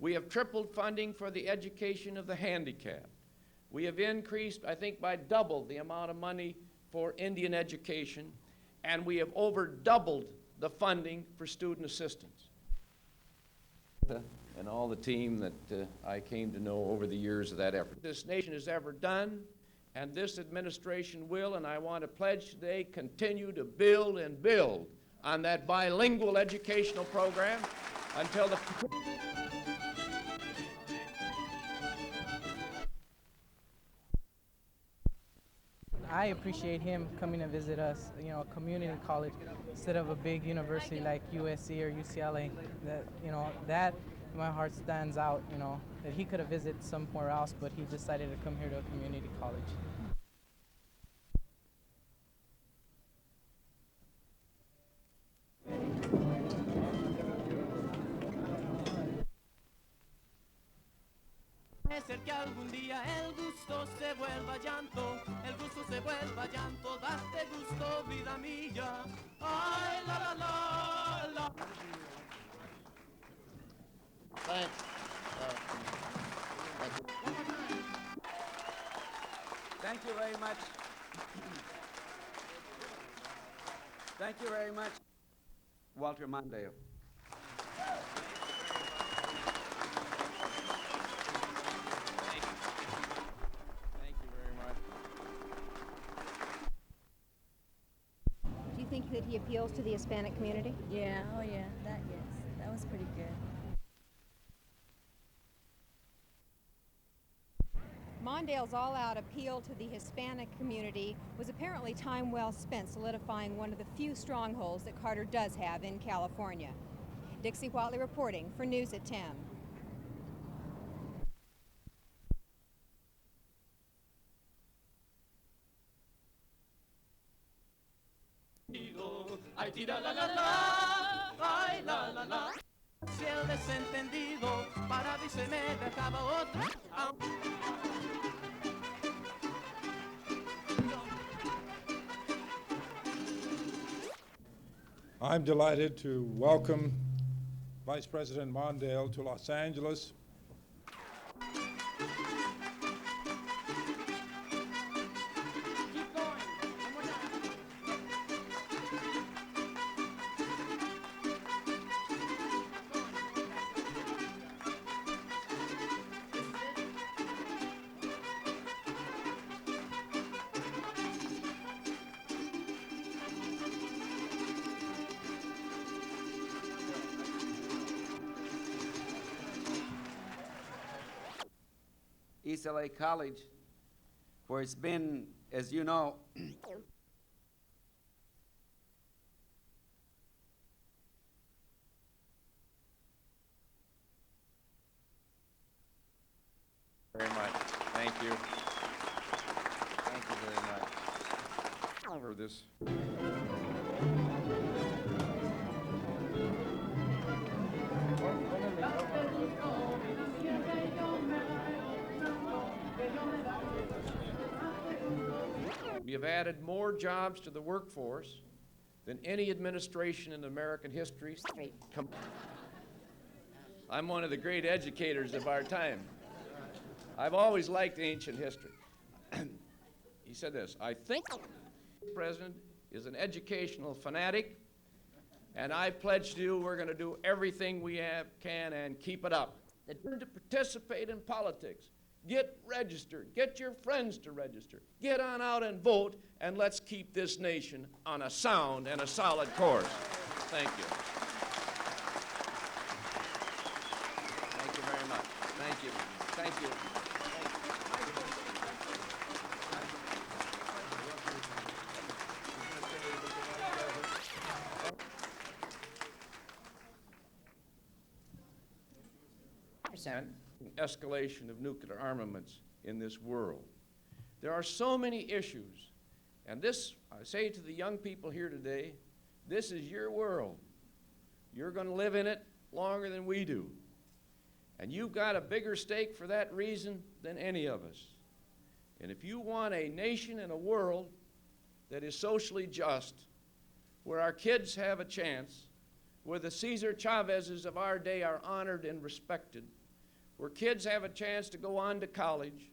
We have tripled funding for the education of the handicapped. We have increased, I think, by double the amount of money for Indian education, and we have over doubled the funding for student assistance. And all the team that I came to know over the years of that effort. This nation has ever done, and this administration will, and I want to pledge today, continue to build and build on that bilingual educational program until the... I appreciate him coming to visit us, you know, a community college instead of a big university like USC or UCLA. That, you know, that in my heart stands out, you know, that he could have visited somewhere else, but he decided to come here to a community college. Ser que algún día el gusto se vuelva llanto, el gusto se vuelva llanto, date gusto, vida mía. Ay, la la la la. Thanks. Thank you very much. Thank you very much, Walter Mondale. Do you think that he appeals to the Hispanic community? Yeah, oh yeah, that was pretty good. Mondale's all-out appeal to the Hispanic community was apparently time well spent solidifying one of the few strongholds that Carter does have in California. Dixie Whatley reporting for News at 10. Ay, tira la la la, ay, la la la. Si el desentendido para y se me dejaba otra. I'm delighted to welcome Vice President Mondale to Los Angeles. UCLA College, where it's been, as you know, very much. Thank you. Thank you very much for this. We have added more jobs to the workforce than any administration in American history. I'm one of the great educators of our time. I've always liked ancient history. He said this, I think the president is an educational fanatic, and I pledge to you we're going to do everything we can and keep it up. To participate in politics. Get registered. Get your friends to register. Get on out and vote, and let's keep this nation on a sound and a solid course. Thank you. Thank you very much. Thank you. Thank you. Escalation of nuclear armaments in this world. There are so many issues, and this, I say to the young people here today, this is your world. You're going to live in it longer than we do. And you've got a bigger stake for that reason than any of us. And if you want a nation and a world that is socially just, where our kids have a chance, where the Cesar Chavezes of our day are honored and respected, where kids have a chance to go on to college.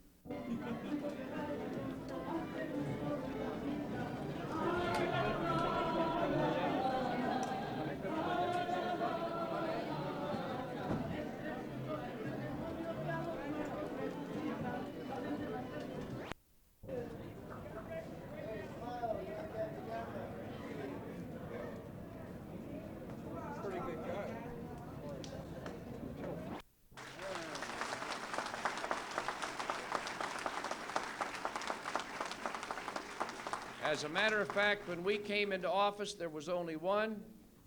As a matter of fact, when we came into office, there was only one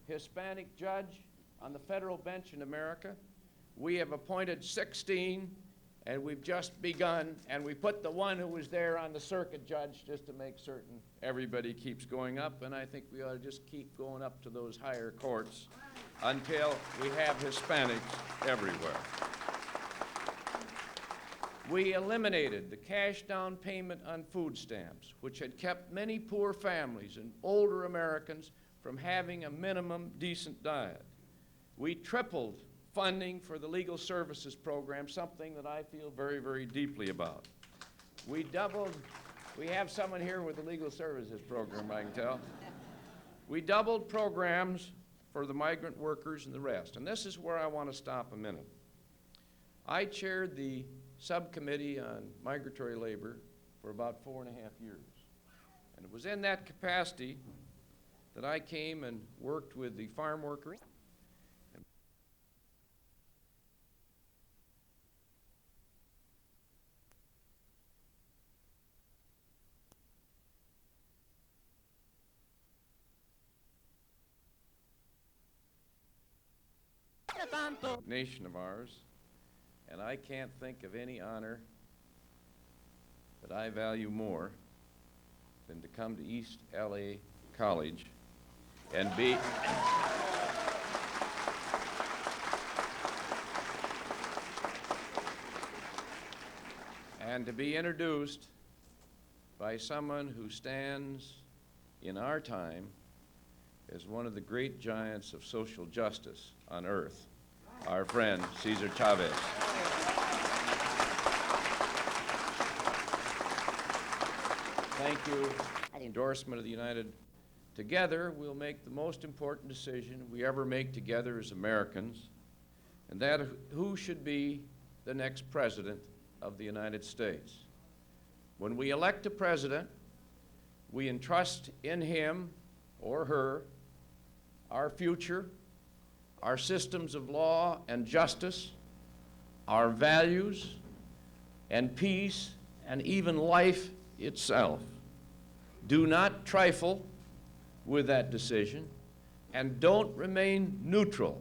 Hispanic judge on the federal bench in America. We have appointed 16, and we've just begun, and we put the one who was there on the circuit judge just to make certain everybody keeps going up, and I think we ought to just keep going up to those higher courts until we have Hispanics everywhere. We eliminated the cash down payment on food stamps, which had kept many poor families and older Americans from having a minimum decent diet. We tripled funding for the legal services program, something that I feel very, very deeply about. We have someone here with the legal services program, I can tell. We doubled programs for the migrant workers and the rest. And this is where I want to stop a minute. I chaired the subcommittee on migratory labor for about 4.5 years. And it was in that capacity that I came and worked with the farm workers. Nation of ours. And I can't think of any honor that I value more than to come to East LA College and be and to be introduced by someone who stands in our time as one of the great giants of social justice on earth, our friend Cesar Chavez. Thank you. Endorsement of the United. Together, we'll make the most important decision we ever make together as Americans, and that who should be the next president of the United States. When we elect a president, we entrust in him or her our future, our systems of law and justice, our values and peace, and even life itself. Do not trifle with that decision, and don't remain neutral.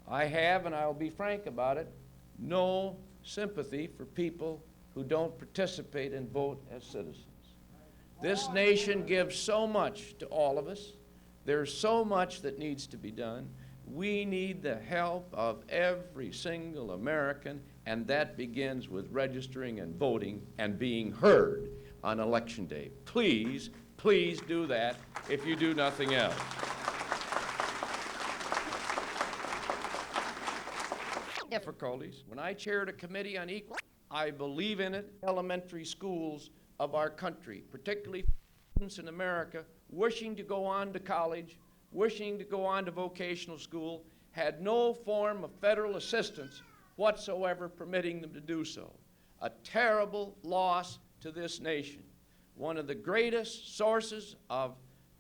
I have, and I'll be frank about it, no sympathy for people who don't participate and vote as citizens. This nation gives so much to all of us. There's so much that needs to be done. We need the help of every single American, and that begins with registering and voting and being heard on Election Day. Please, please do that if you do nothing else. Difficulties. When I chaired a committee on equal, I believe in it. Elementary schools of our country, particularly students in America wishing to go on to college, wishing to go on to vocational school, had no form of federal assistance whatsoever permitting them to do so. A terrible loss to this nation. One of the greatest sources of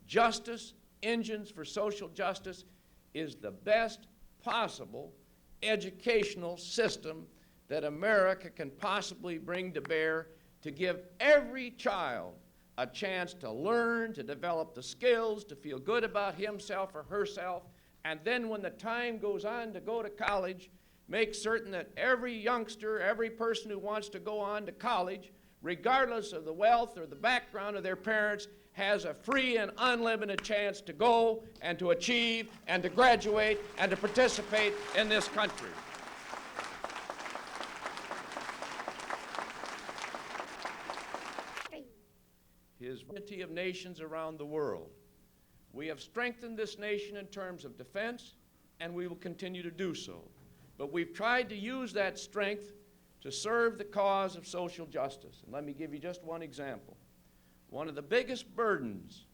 justice, engines for social justice, is the best possible educational system that America can possibly bring to bear to give every child a chance to learn, to develop the skills, to feel good about himself or herself, and then when the time goes on to go to college, make certain that every youngster, every person who wants to go on to college, regardless of the wealth or the background of their parents, has a free and unlimited chance to go and to achieve and to graduate and to participate in this country. His unity of nations around the world. We have strengthened this nation in terms of defense, and we will continue to do so. but we've tried to use that strength to serve the cause of social justice. And let me give you just one example. One of the biggest burdens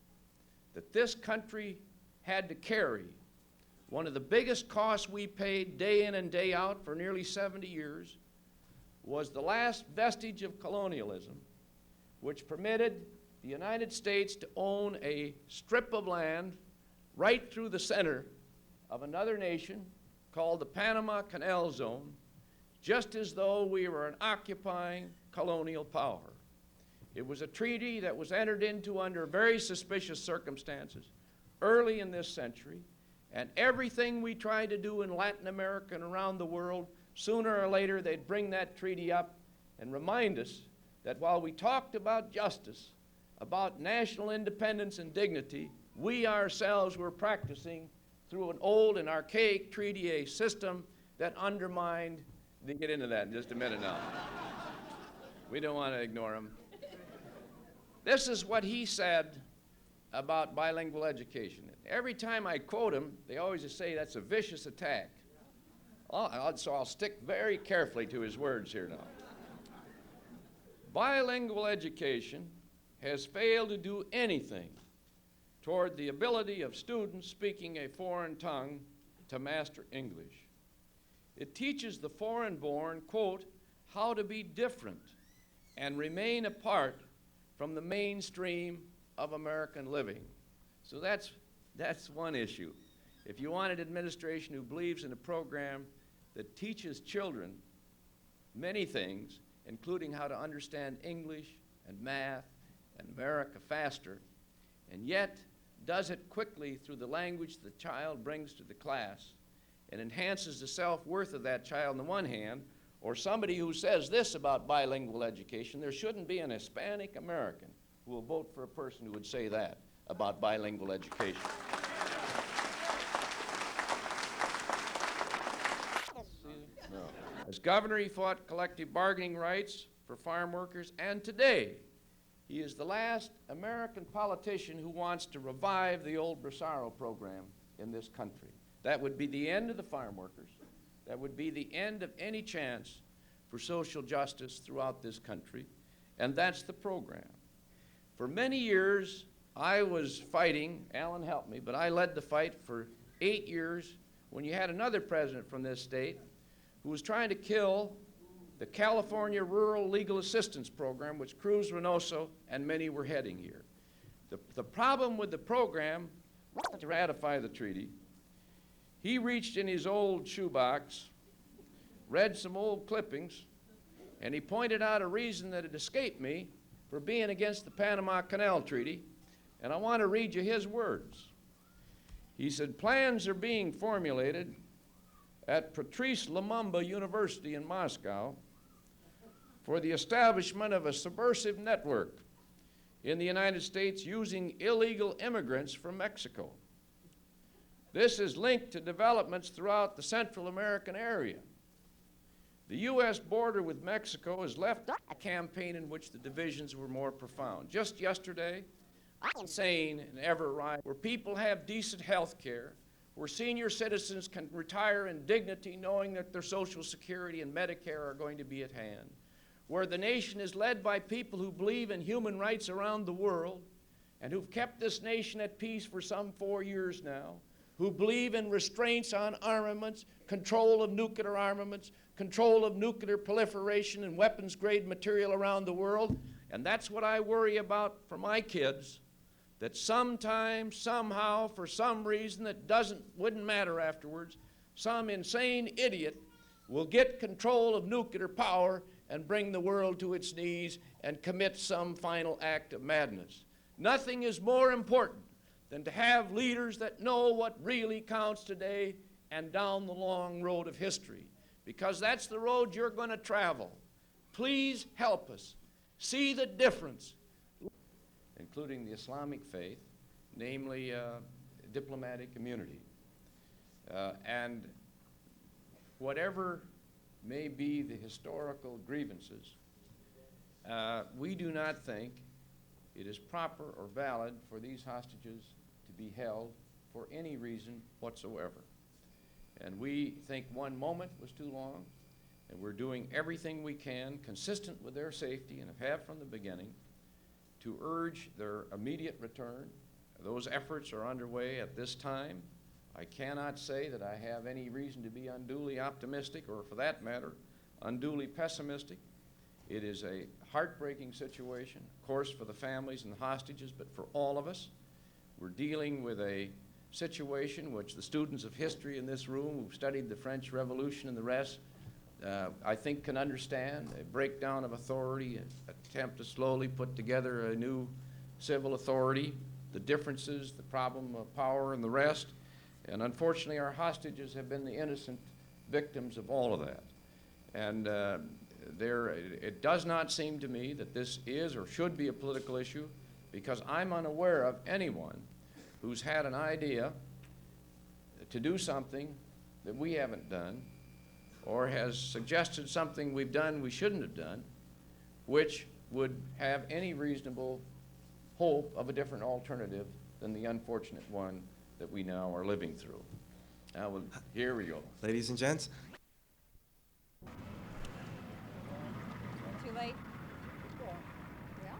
that this country had to carry, one of the biggest costs we paid day in and day out for nearly 70 years, was the last vestige of colonialism, which permitted the United States to own a strip of land right through the center of another nation called the Panama Canal Zone, just as though we were an occupying colonial power. It was a treaty that was entered into under very suspicious circumstances early in this century, and everything we tried to do in Latin America and around the world, sooner or later they'd bring that treaty up and remind us that while we talked about justice, about national independence and dignity, we ourselves were practicing through an old and archaic treaty a system that undermined. We'll get into that in just a minute now. We don't want to ignore him. This is what he said about bilingual education. Every time I quote him, they always just say that's a vicious attack. So I'll stick very carefully to his words here now. Bilingual education has failed to do anything toward the ability of students speaking a foreign tongue to master English. It teaches the foreign-born, quote, how to be different and remain apart from the mainstream of American living. So that's one issue. If you want an administration who believes in a program that teaches children many things, including how to understand English and math and America faster, and yet does it quickly through the language the child brings to the class and enhances the self-worth of that child on the one hand, or somebody who says this about bilingual education, there shouldn't be an Hispanic American who will vote for a person who would say that about bilingual education. No. As governor, he fought collective bargaining rights for farm workers, and today he is the last American politician who wants to revive the old Bracero program in this country. That would be the end of the farm workers. That would be the end of any chance for social justice throughout this country, and that's the program. For many years, I was fighting, Alan helped me, but I led the fight for 8 years when you had another president from this state who was trying to kill the California Rural Legal Assistance Program, which Cruz Reynoso and many were heading here. The problem with the program, to ratify the treaty, he reached in his old shoebox, read some old clippings, and he pointed out a reason that had escaped me for being against the Panama Canal Treaty, and I want to read you his words. He said, plans are being formulated at Patrice Lumumba University in Moscow for the establishment of a subversive network in the United States using illegal immigrants from Mexico. This is linked to developments throughout the Central American area. The U.S. border with Mexico has left a campaign in which the divisions were more profound. Just yesterday, I'm sane and ever right, where people have decent health care, where senior citizens can retire in dignity knowing that their Social Security and Medicare are going to be at hand, where the nation is led by people who believe in human rights around the world and who've kept this nation at peace for some 4 years now, who believe in restraints on armaments, control of nuclear armaments, control of nuclear proliferation and weapons-grade material around the world. And that's what I worry about for my kids, that sometime, somehow, for some reason that wouldn't matter afterwards, some insane idiot will get control of nuclear power and bring the world to its knees and commit some final act of madness. Nothing is more important than to have leaders that know what really counts today and down the long road of history, because that's the road you're going to travel. Please help us see the difference, including the Islamic faith, namely diplomatic immunity. And whatever may be the historical grievances, we do not think it is proper or valid for these hostages to be held for any reason whatsoever. And we think 1 moment was too long, and we're doing everything we can, consistent with their safety, and have from the beginning, to urge their immediate return. Those efforts are underway at this time. I cannot say that I have any reason to be unduly optimistic, or for that matter, unduly pessimistic. It is a heartbreaking situation, of course, for the families and the hostages, but for all of us. We're dealing with a situation which the students of history in this room who've studied the French Revolution and the rest, I think can understand a breakdown of authority, an attempt to slowly put together a new civil authority, the differences, the problem of power and the rest. And unfortunately, our hostages have been the innocent victims of all of that. And it does not seem to me that this is or should be a political issue, because I'm unaware of anyone who's had an idea to do something that we haven't done, or has suggested something we've done we shouldn't have done, which would have any reasonable hope of a different alternative than the unfortunate one that we now are living through. Now, here we go. Ladies and gents. Too late? Yeah?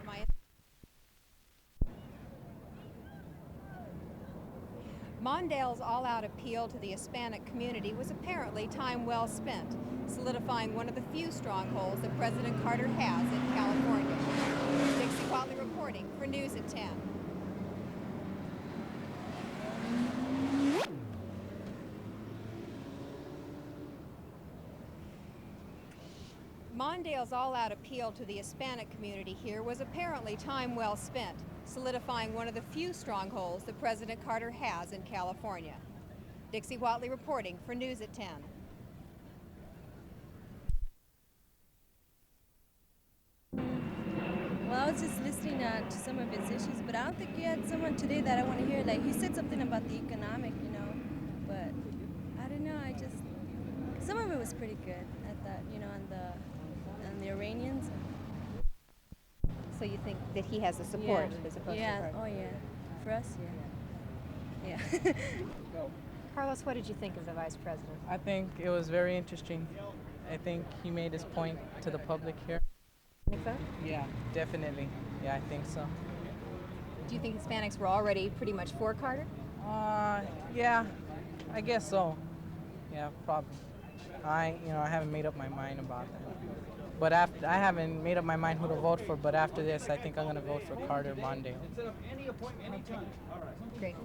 Am I? Mondale's all-out appeal to the Hispanic community was apparently time well spent, solidifying one of the few strongholds that President Carter has in California. Dixie Whatley reporting for News at 10. Mondale's all-out appeal to the Hispanic community here was apparently time well spent, solidifying one of the few strongholds that President Carter has in California. Dixie Whatley reporting for News at 10. Well, I was just listening to some of his issues, but I don't think he had someone today that I want to hear. Like, he said something about the economic, you know, but I don't know, some of it was pretty good. I thought, you know, on the Iranians. So you think that he has the support as opposed to Carter? Oh yeah, for us, yeah. Yeah. Carlos, what did you think of the Vice President? I think it was very interesting. I think he made his point to the public here. Think so? Yeah, definitely. Yeah, I think so. Do you think Hispanics were already pretty much for Carter? Yeah, I guess so. Yeah, probably. I haven't made up my mind about that. But I haven't made up my mind who to vote for, but after this, I think I'm going to vote for Carter Mondale. Great.